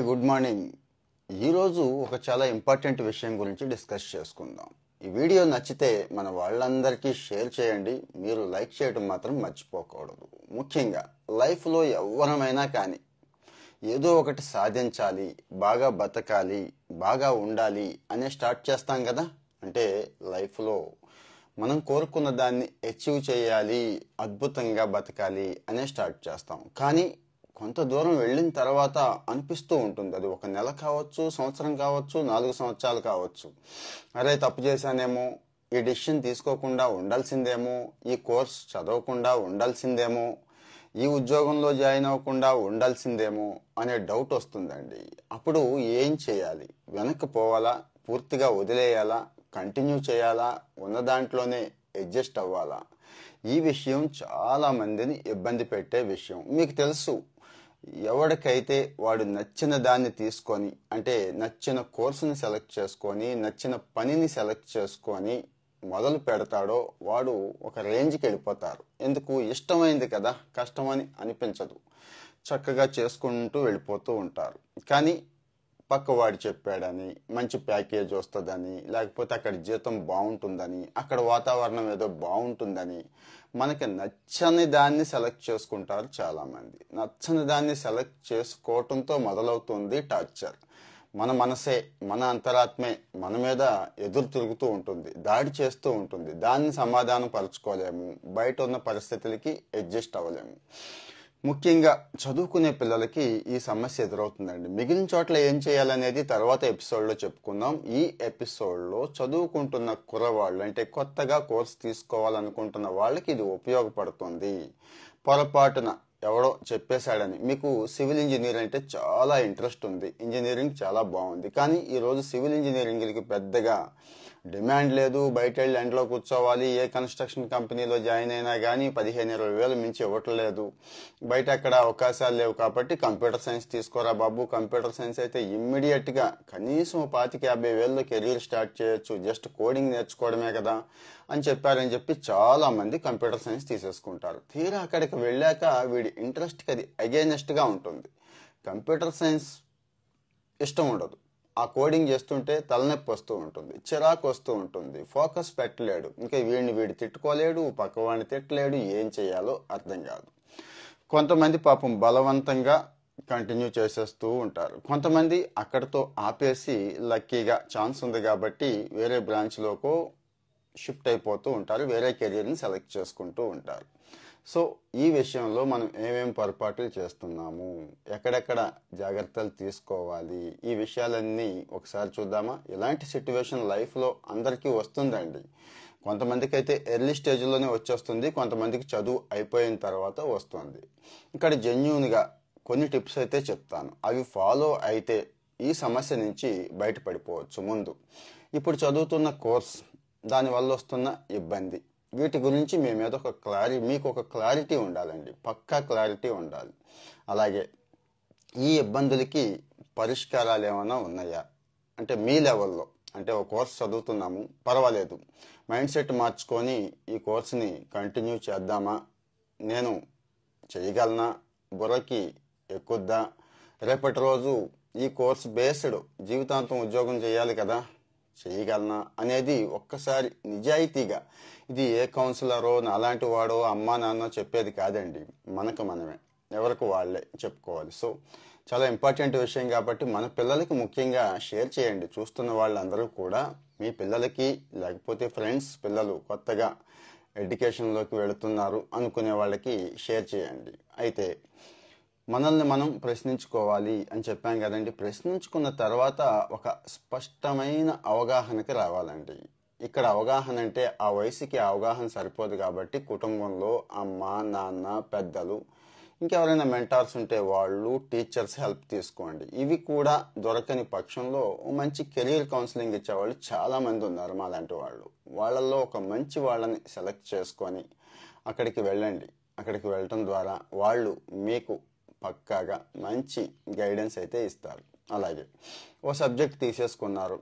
Good morning. ఈరోజు ఒక చాలా ఇంపార్టెంట్ విషయం గురించి డిస్కస్ చేసుకుందాం. ఈ వీడియో నచ్చితే మన వాళ్ళందరికీ షేర్ చేయండి. మీరు లైక్ చేయడం మాత్రం మర్చిపోకూడదు. ముఖ్యంగా లైఫ్లో ఎవరమైనా కానీ ఏదో ఒకటి సాధించాలి, బాగా బతకాలి, బాగా ఉండాలి అనే స్టార్ట్ చేస్తాం కదా. అంటే లైఫ్లో మనం కోరుకున్న దాన్ని అచీవ్ చేయాలి, అద్భుతంగా బతకాలి అనే స్టార్ట్ చేస్తాం. కానీ కొంత దూరం వెళ్ళిన తర్వాత అనిపిస్తూ ఉంటుంది, అది ఒక నెల కావచ్చు, సంవత్సరం కావచ్చు, 4 సంవత్సరాలు కావచ్చు, అరే తప్పు చేశానేమో, ఈ డెసిషన్ తీసుకోకుండా ఉండాల్సిందేమో, ఈ కోర్స్ చదవకుండా ఉండాల్సిందేమో, ఈ ఉద్యోగంలో జాయిన్ అవ్వకుండా ఉండాల్సిందేమో అనే డౌట్ వస్తుందండి. అప్పుడు ఏం చేయాలి? వెనక్కి పోవాలా, పూర్తిగా వదిలేయాలా, కంటిన్యూ చేయాలా, ఉన్న దాంట్లోనే అడ్జస్ట్ అవ్వాలా? ఈ విషయం చాలా మందిని ఇబ్బంది పెట్టే విషయం. మీకు తెలుసు, ఎవరికైతే వాడు నచ్చిన దాన్ని తీసుకొని, అంటే నచ్చిన కోర్సుని సెలెక్ట్ చేసుకొని, నచ్చిన పనిని సెలెక్ట్ చేసుకొని మొదలు పెడతాడో వాడు ఒక రేంజ్కి వెళ్ళిపోతారు. ఎందుకు? ఇష్టమైంది కదా, కష్టమని అనిపించదు, చక్కగా చేసుకుంటూ వెళ్ళిపోతూ ఉంటారు. కానీ పక్కవాడు చెప్పాడని, మంచి ప్యాకేజ్ వస్తుందని, లేకపోతే అక్కడ జీతం బాగుంటుందని, అక్కడ వాతావరణం ఏదో బాగుంటుందని మనకి నచ్చని దాన్ని సెలెక్ట్ చేసుకుంటారు చాలామంది. నచ్చని దాన్ని సెలెక్ట్ చేసుకోవటంతో మొదలవుతుంది టార్చర్. మన మనసే, మన అంతరాత్మే మన మీద ఎదురు తిరుగుతూ ఉంటుంది, దాడి చేస్తూ ఉంటుంది. దాన్ని సమాధానం పరచుకోలేము, బయట ఉన్న పరిస్థితులకి అడ్జస్ట్ అవ్వలేము. ముఖ్యంగా చదువుకునే పిల్లలకి ఈ సమస్య ఎదురవుతుందండి. మిగిలిన చోట్ల ఏం చేయాలనేది తర్వాత ఎపిసోడ్లో చెప్పుకుందాం. ఈ ఎపిసోడ్లో చదువుకుంటున్న కుర్రవాళ్ళు, అంటే కొత్తగా కోర్స్ తీసుకోవాలనుకుంటున్న వాళ్ళకి ఇది ఉపయోగపడుతుంది. పొరపాటున ఎవడో చెప్పేశాడని, మీకు సివిల్ ఇంజనీర్ అంటే చాలా ఇంట్రెస్ట్ ఉంది, ఇంజనీరింగ్ చాలా బాగుంది, కానీ ఈరోజు సివిల్ ఇంజనీరింగ్కి పెద్దగా డిమాండ్ లేదు, బయట వెళ్ళి ఎండ్లో కూర్చోవాలి, ఏ కన్స్ట్రక్షన్ కంపెనీలో జాయిన్ అయినా కానీ 15-20 వేలు మించి ఇవ్వట్లేదు, బయట అక్కడ అవకాశాలు లేవు, కాబట్టి కంప్యూటర్ సైన్స్ తీసుకోరా బాబు, కంప్యూటర్ సైన్స్ అయితే ఇమ్మీడియట్గా కనీసం 25-50 వేలలో కెరీర్ స్టార్ట్ చేయొచ్చు, జస్ట్ కోడింగ్ నేర్చుకోవడమే కదా అని చెప్పారని చెప్పి చాలామంది కంప్యూటర్ సైన్స్ తీసేసుకుంటారు. తీరా అక్కడికి వెళ్ళాక వీడి ఇంట్రెస్ట్కి అది అగైనెస్ట్గా ఉంటుంది. కంప్యూటర్ సైన్స్ ఇష్టం ఉండదు, ఆ కోడింగ్ చేస్తుంటే తలనొప్పి వస్తూ ఉంటుంది, చిరాకు వస్తూ ఉంటుంది, ఫోకస్ పెట్టలేడు, ఇంకా వీడు తిట్టుకోలేడు, పక్కవాడిని తిట్టలేడు, ఏం చేయాలో అర్థం కాదు. కొంతమంది పాపం బలవంతంగా కంటిన్యూ చేసేస్తూ ఉంటారు. కొంతమంది అక్కడితో ఆపేసి లక్కీగా ఛాన్స్ ఉంది కాబట్టి వేరే బ్రాంచ్లోకో షిఫ్ట్ అయిపోతూ ఉంటారు, వేరే కెరీర్ని సెలెక్ట్ చేసుకుంటూ ఉంటారు. సో ఈ విషయంలో మనం ఏమేం పొరపాట్లు చేస్తున్నాము, ఎక్కడెక్కడ జాగ్రత్తలు తీసుకోవాలి, ఈ విషయాలన్నీ ఒకసారి చూద్దామా. ఇలాంటి సిట్యువేషన్ లైఫ్లో అందరికీ వస్తుందండి. కొంతమందికి అయితే ఎర్లీ స్టేజ్లోనే వచ్చేస్తుంది, కొంతమందికి చదువు అయిపోయిన తర్వాత వస్తుంది. ఇక్కడ జెన్యూన్గా కొన్ని టిప్స్ అయితే చెప్తాను, అవి ఫాలో అయితే ఈ సమస్య నుంచి బయటపడిపోవచ్చు. ముందు, ఇప్పుడు చదువుతున్న కోర్స్, దానివల్ల వస్తున్న ఇబ్బంది, వీటి గురించి మీ మీద మీకు ఒక క్లారిటీ ఉండాలండి, పక్కా క్లారిటీ ఉండాలి. అలాగే ఈ ఇబ్బందులకి పరిష్కారాలు ఏమైనా ఉన్నాయా, అంటే మీ లెవెల్లో, అంటే ఒక కోర్స్ చదువుతున్నాము, పర్వాలేదు, మైండ్ సెట్ మార్చుకొని ఈ కోర్స్ని కంటిన్యూ చేద్దామా, నేను చేయగలనా, బుర్రకి ఎక్కుద్దా, రేపటి రోజు ఈ కోర్స్ బేస్డ్ జీవితాంతం ఉద్యోగం చేయాలి కదా, చేయగలనా అనేది ఒక్కసారి నిజాయితీగా, ఇది ఏ కౌన్సిలరో నాలాంటి వాడో అమ్మా నాన్న చెప్పేది కాదండి, మనకు మనమే, ఎవరికి వాళ్ళే చెప్పుకోవాలి. సో చాలా ఇంపార్టెంట్ విషయం కాబట్టి మన పిల్లలకి ముఖ్యంగా షేర్ చేయండి. చూస్తున్న వాళ్ళందరూ కూడా మీ పిల్లలకి, లేకపోతే ఫ్రెండ్స్ పిల్లలు కొత్తగా ఎడ్యుకేషన్లోకి వెళుతున్నారు అనుకునే వాళ్ళకి షేర్ చేయండి. అయితే మనల్ని మనం ప్రశ్నించుకోవాలి అని చెప్పాం కదండి. ప్రశ్నించుకున్న తర్వాత ఒక స్పష్టమైన అవగాహనకి రావాలండి. ఇక్కడ అవగాహన అంటే ఆ వయసుకి అవగాహన సరిపోదు కాబట్టి కుటుంబంలో అమ్మ నాన్న పెద్దలు, ఇంకెవరైనా మెంటార్స్ ఉంటే వాళ్ళు, టీచర్స్ హెల్ప్ తీసుకోండి. ఇవి కూడా దొరకని పక్షంలో మంచి కెరీర్ కౌన్సిలింగ్ ఇచ్చేవాళ్ళు చాలామంది ఉన్నారు మా లాంటి వాళ్ళు. వాళ్ళల్లో ఒక మంచి వాళ్ళని సెలెక్ట్ చేసుకొని అక్కడికి వెళ్ళండి. అక్కడికి వెళ్ళటం ద్వారా వాళ్ళు మీకు పక్కాగా మంచి గైడెన్స్ అయితే ఇస్తారు. అలాగే ఓ సబ్జెక్ట్ తీసేసుకున్నారు,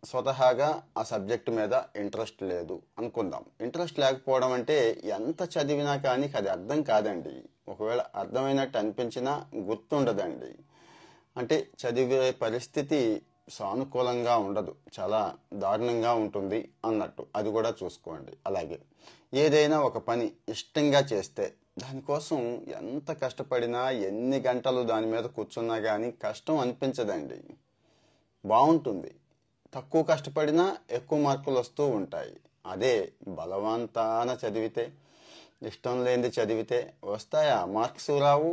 స్వతహాగా ఆ సబ్జెక్ట్ మీద ఇంట్రెస్ట్ లేదు అనుకుందాం. ఇంట్రెస్ట్ లేకపోవడం అంటే ఎంత చదివినా కానీ అది అర్థం కాదండి. ఒకవేళ అర్థమైనట్టు అనిపించినా గుర్తుండదండి. అంటే చదివే పరిస్థితి సానుకూలంగా ఉండదు, చాలా దారుణంగా ఉంటుంది అన్నట్టు అది కూడా చూసుకోండి. అలాగే ఏదైనా ఒక పని ఇష్టంగా చేస్తే దానికోసం ఎంత కష్టపడినా ఎన్ని గంటలు దాని మీద కూర్చున్నా కానీ కష్టం అనిపించదండి, బాగుంటుంది. తక్కువ కష్టపడినా ఎక్కువ మార్కులు వస్తూ ఉంటాయి. అదే బలవంతాన చదివితే, ఇష్టం లేనిది చదివితే వస్తాయా మార్క్స్? రావు.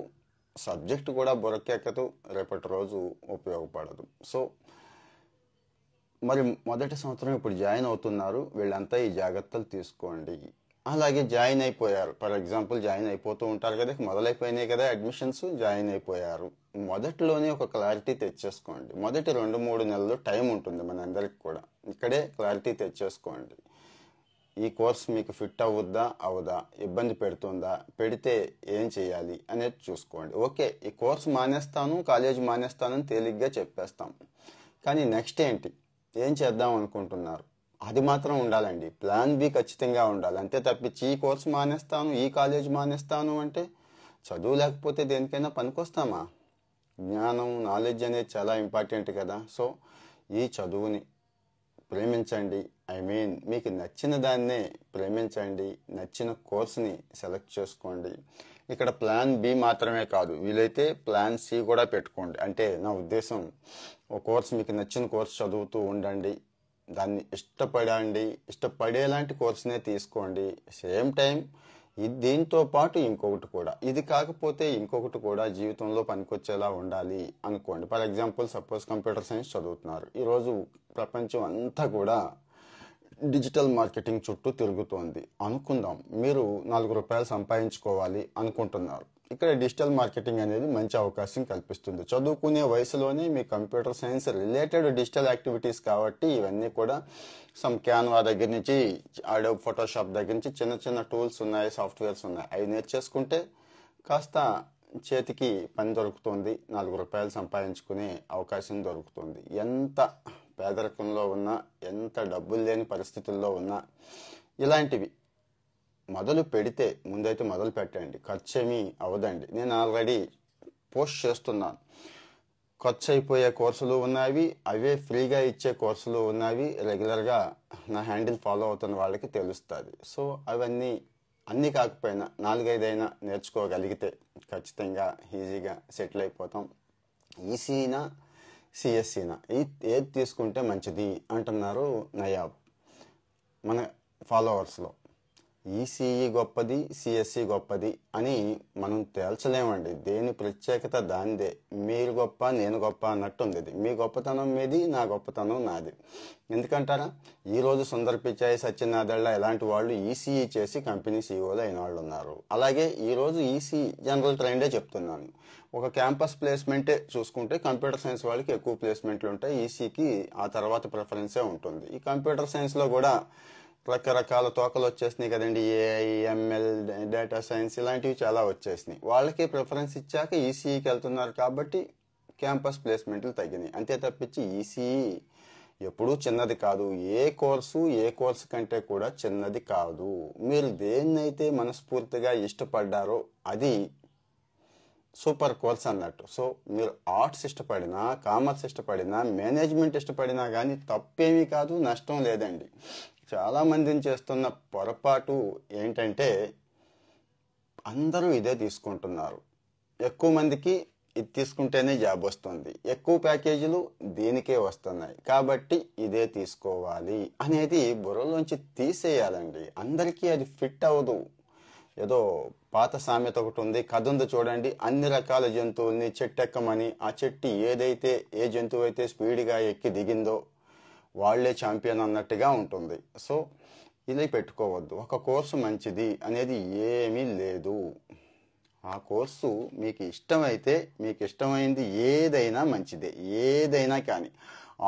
సబ్జెక్ట్ కూడా బుర్రకెక్కదు, రేపటి రోజు ఉపయోగపడదు. సో మరి మొదటి సంవత్సరం ఇప్పుడు జాయిన్ అవుతున్నారు, వీళ్ళంతా ఈ జాగ్రత్తలు తీసుకోండి. అలాగే జాయిన్ అయిపోయారు, ఫర్ ఎగ్జాంపుల్ జాయిన్ అయిపోతూ ఉంటారు కదా, మొదలైపోయినాయి కదా అడ్మిషన్స్, జాయిన్ అయిపోయారు. మొదట్లోనే ఒక క్లారిటీ తెచ్చేసుకోండి. మొదటి 2-3 నెలలు టైం ఉంటుంది మనందరికి కూడా. ఇక్కడే క్లారిటీ తెచ్చేసుకోండి. ఈ కోర్స్ మీకు ఫిట్ అవుద్దా అవదా, ఇబ్బంది పెడుతుందా, పెడితే ఏం చేయాలి అనేది చూసుకోండి. ఓకే, ఈ కోర్స్ మానేస్తాను, కాలేజ్ మానేస్తానని తేలిగ్గా చెప్పేస్తాం, కానీ నెక్స్ట్ ఏంటి, ఏం చేద్దాం అనుకుంటున్నారు, అది మాత్రం ఉండాలండి. ప్లాన్ బి ఖచ్చితంగా ఉండాలి. అంతే తప్పించి ఈ కోర్స్ మానేస్తాను, ఈ కాలేజ్ మానేస్తాను అంటే చదువు లేకపోతే దేనికైనా పనికొస్తామా? జ్ఞానం, నాలెడ్జ్ అనేది చాలా ఇంపార్టెంట్ కదా. సో ఈ చదువుని ప్రేమించండి. మీకు నచ్చిన దాన్నే ప్రేమించండి, నచ్చిన కోర్స్ని సెలెక్ట్ చేసుకోండి. ఇక్కడ ప్లాన్ బి మాత్రమే కాదు, వీలైతే ప్లాన్ సి కూడా పెట్టుకోండి. అంటే నా ఉద్దేశం, ఒక కోర్స్ మీకు నచ్చిన కోర్స్ చదువుతూ ఉండండి, దాన్ని ఇష్టపడండి, ఇష్టపడేలాంటి కోర్సునే తీసుకోండి. సేమ్ టైం దీంతో పాటు ఇంకొకటి కూడా, ఇది కాకపోతే ఇంకొకటి కూడా జీవితంలో పనికొచ్చేలా ఉండాలి అనుకోండి. For example suppose computer science చదువుతున్నారు. ఈరోజు ప్రపంచం అంతా కూడా డిజిటల్ మార్కెటింగ్ చుట్టూ తిరుగుతోంది అనుకుందాం. మీరు ₹4 సంపాదించుకోవాలి అనుకుంటున్నారు. ఇక్కడ డిజిటల్ మార్కెటింగ్ అనేది మంచి అవకాశం కల్పిస్తుంది. చదువుకునే వయసులోనే మీ computer science related digital activities కాబట్టి ఇవన్నీ కూడా క్యాన్వా దగ్గర నుంచి, అడోబ్ ఫోటోషాప్ దగ్గర నుంచి చిన్న చిన్న టూల్స్ ఉన్నాయి, సాఫ్ట్వేర్స్ ఉన్నాయి. అవి నేర్చేసుకుంటే కాస్త చేతికి పని దొరుకుతుంది, ₹4 సంపాదించుకునే అవకాశం దొరుకుతుంది. ఎంత పేదరికంలో ఉన్నా, ఎంత డబ్బులు లేని పరిస్థితుల్లో ఉన్నా ఇలాంటివి మొదలు పెడితే, ముందైతే మొదలు పెట్టండి, ఖర్చు ఏమీ అవదండి. నేను ఆల్రెడీ పోస్ట్ చేస్తున్నాను. ఖర్చు అయిపోయే కోర్సులు ఉన్నవి, అవే ఫ్రీగా ఇచ్చే కోర్సులు ఉన్నవి. రెగ్యులర్గా నా హ్యాండిల్ ఫాలో అవుతున్న వాళ్ళకి తెలుస్తుంది. సో అవన్నీ అన్నీ కాకపోయినా 4-5 అయినా నేర్చుకోగలిగితే ఖచ్చితంగా ఈజీగా సెటిల్ అయిపోతాం. ఈసీనా సిఎస్సినా ఏది తీసుకుంటే మంచిది అంటున్నారు నయాబ్ మన ఫాలోవర్స్లో. ఈసీఈ గొప్పది, సిఎస్సి గొప్పది అని మనం తేల్చలేమండి. దేని ప్రత్యేకత దానిదే. మీరు గొప్ప, నేను గొప్ప అన్నట్టుంది. ఇది మీ గొప్పతనం మీది, నా గొప్పతనం నాది. ఎందుకంటారా, ఈరోజు సుందర్ పిచాయ్, సత్యనాదెళ్ళ ఇలాంటి వాళ్ళు ఈసీఈ చేసి కంపెనీ సీఈఓలు అయిన వాళ్ళు ఉన్నారు. అలాగే ఈరోజు ఈసీ జనరల్ ట్రెండే చెప్తున్నాను. ఒక క్యాంపస్ ప్లేస్మెంటే చూసుకుంటే కంప్యూటర్ సైన్స్ వాళ్ళకి ఎక్కువ ప్లేస్మెంట్లు ఉంటాయి, ఈసీకి ఆ తర్వాత ప్రిఫరెన్సే ఉంటుంది. ఈ కంప్యూటర్ సైన్స్లో కూడా రకరకాల తోకలు వచ్చేసినాయి కదండి. ఏఐ, ఎంఎల్, డేటా సైన్స్ ఇలాంటివి చాలా వచ్చేసినాయి. వాళ్ళకి ప్రిఫరెన్స్ ఇచ్చాక ఈసీఈకి వెళ్తున్నారు కాబట్టి క్యాంపస్ ప్లేస్మెంట్లు తగ్గినాయి. అంతే తప్పించి ఈసీఈ ఎప్పుడూ చిన్నది కాదు. ఏ కోర్సు కంటే కూడా చిన్నది కాదు. మీరు దేన్నైతే మనస్ఫూర్తిగా ఇష్టపడ్డారో అది సూపర్ కోర్స్ అన్నట్టు. సో మీరు ఆర్ట్స్ ఇష్టపడినా, కామర్స్ ఇష్టపడినా, మేనేజ్మెంట్ ఇష్టపడినా కానీ తప్పేమీ కాదు, నష్టం లేదండి. చాలామందిని చేస్తున్న పొరపాటు ఏంటంటే అందరూ ఇదే తీసుకుంటున్నారు. ఎక్కువ మందికి ఇది తీసుకుంటేనే జాబ్ వస్తుంది, ఎక్కువ ప్యాకేజీలు దీనికే వస్తున్నాయి కాబట్టి ఇదే తీసుకోవాలి అనేది బుర్రలోంచి తీసేయాలండి. అందరికీ అది ఫిట్ అవ్వదు. ఏదో పాత సామెత ఒకటి ఉంది, కథ ఉంది చూడండి. అన్ని రకాల జంతువుల్ని చెట్టెక్కమని, ఆ చెట్టు ఏ జంతువు అయితే స్పీడ్గా ఎక్కి దిగిందో వాళ్లే ఛాంపియన్ అన్నట్టుగా ఉంటుంది. సో ఇది పెట్టుకోవద్దు. ఒక కోర్సు మంచిది అనేది ఏమీ లేదు. ఆ కోర్సు మీకు ఇష్టమైతే, మీకు ఇష్టమైంది ఏదైనా మంచిదే, ఏదైనా కానీ.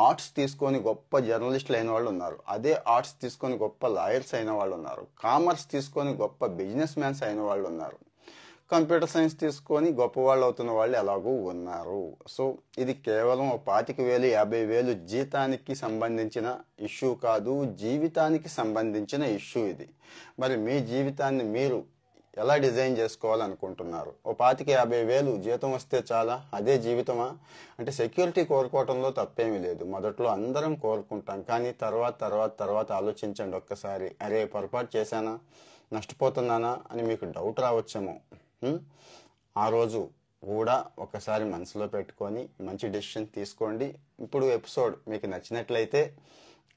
ఆర్ట్స్ తీసుకొని గొప్ప జర్నలిస్టులు అయిన వాళ్ళు ఉన్నారు, అదే ఆర్ట్స్ తీసుకొని గొప్ప లాయర్స్ అయిన వాళ్ళు ఉన్నారు. కామర్స్ తీసుకొని గొప్ప బిజినెస్ మ్యాన్స్ అయిన వాళ్ళు ఉన్నారు. కంప్యూటర్ సైన్స్ తీసుకొని గొప్పవాళ్ళు అవుతున్న వాళ్ళు ఎలాగూ ఉన్నారు. సో ఇది కేవలం 25,000, 50,000 జీతానికి సంబంధించిన ఇష్యూ కాదు, జీవితానికి సంబంధించిన ఇష్యూ ఇది. మరి మీ జీవితాన్ని మీరు ఎలా డిజైన్ చేసుకోవాలనుకుంటున్నారు? ఓ 25,000-50,000 జీతం వస్తే చాలా, అదే జీవితమా? అంటే సెక్యూరిటీ కోరుకోవటంలో తప్పేమీ లేదు. మొదట్లో అందరం కోరుకుంటాం, కానీ తర్వాత ఆలోచించండి ఒక్కసారి. అరే, పొరపాటు చేశానా, నష్టపోతున్నానా అని మీకు డౌట్ రావచ్చేమో. ఉం? ఆ రోజు కూడా ఒకసారి మనసులో పెట్టుకొని మంచి డెసిషన్ తీసుకోండి. ఇప్పుడు ఎపిసోడ్ మీకు నచ్చినట్లయితే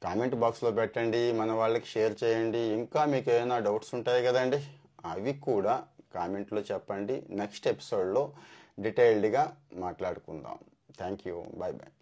కామెంట్ బాక్స్లో పెట్టండి, మన వాళ్ళకి షేర్ చేయండి. ఇంకా మీకు ఏమైనా డౌట్స్ ఉంటాయి కదండి, అవి కూడా కామెంట్లో చెప్పండి. నెక్స్ట్ ఎపిసోడ్లో డీటెయిల్డ్గా మాట్లాడుకుందాం. Thank you. Bye bye.